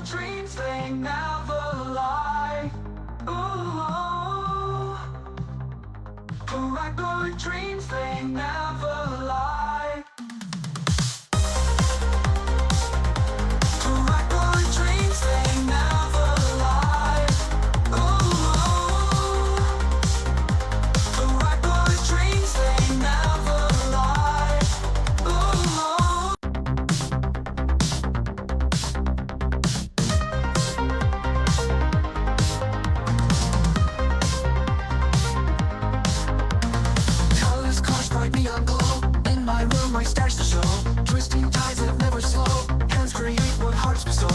Paracord dreams, they never lie. Ooh, Paracord dreams, they never lie. Paracord dreams, they never lie. Ooh, Paracord dreams, they never lie. Ooh. Colors cars, bright neon glow. In my room, my stars to show. Twisting tides that never slow. Hands create what hearts bestow.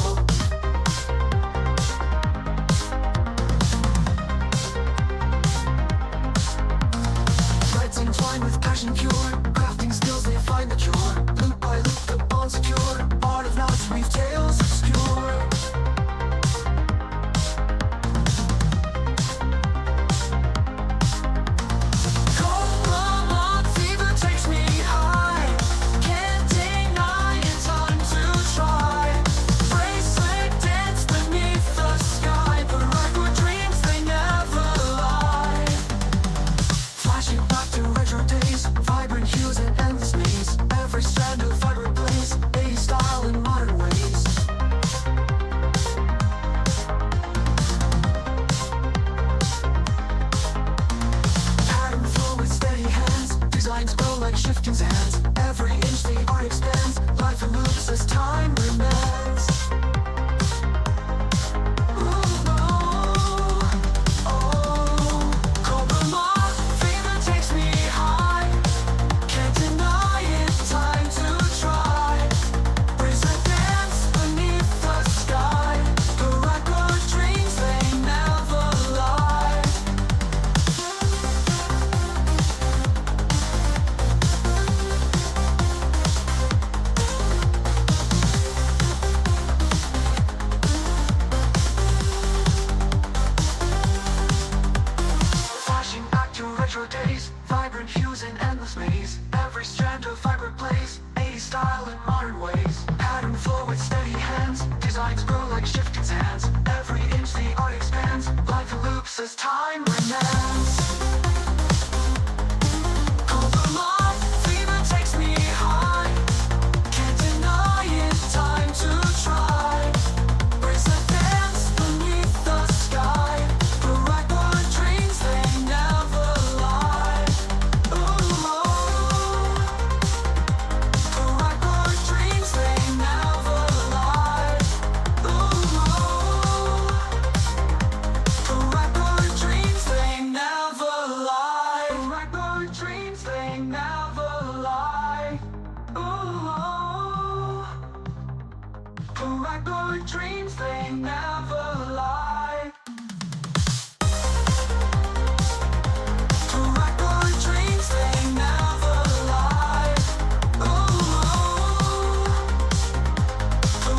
Threads entwined with passion pure. Crafting skills, they find the cure. Loop by loop, the bond secure. Art of knots, weave tales obscure. Cobra fever takes me high. Can't deny it's time to try. Bracelet dance beneath the sky. Paracord dreams, they never lie. Flashing back to retro days, vibrant hues and endless maze. Every strand of vibrant blaze, 80s style in modern ways. Pattern flow with steady hands, designs grow like shifting sands. Every inch the art expands, life moves as time remains. Cobra fever takes me high. Can't deny it's time to try. Bracelet dance beneath the sky. Paracord dreams, they never lie. Flashing back to retro days, vibrant hues and endless maze. Every strand of vibrant blaze, 80s style in modern ways. Pattern flow with steady hands, designs grow like shifting sands. Every inch the art expands, life loops as time remains. Cobra fever takes me high. Can't deny it's time to try. Bracelet dance beneath the sky. Paracord dreams, they never lie. Ooh, Paracord dreams, they never lie. Ooh, Paracord dreams, they never lie. Paracord dreams, they never lie. Ooh, Paracord dreams, they never lie. Paracord dreams, they never lie. Ooh,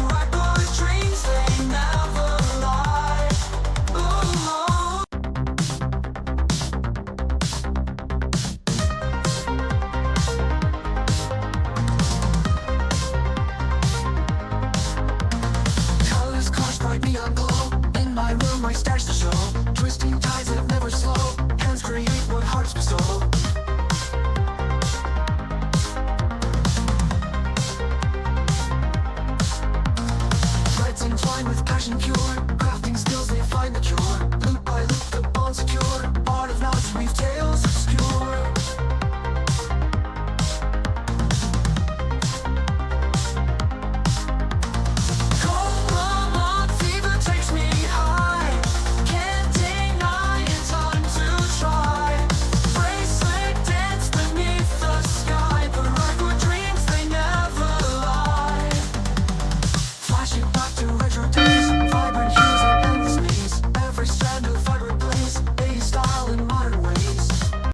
Paracord dreams, they never lie. Ooh. Colors cars, bright neon glow. In my room, my stars to show. Twisting tides that never slow. Hands create what hearts bestow. Threads entwined with passion pure.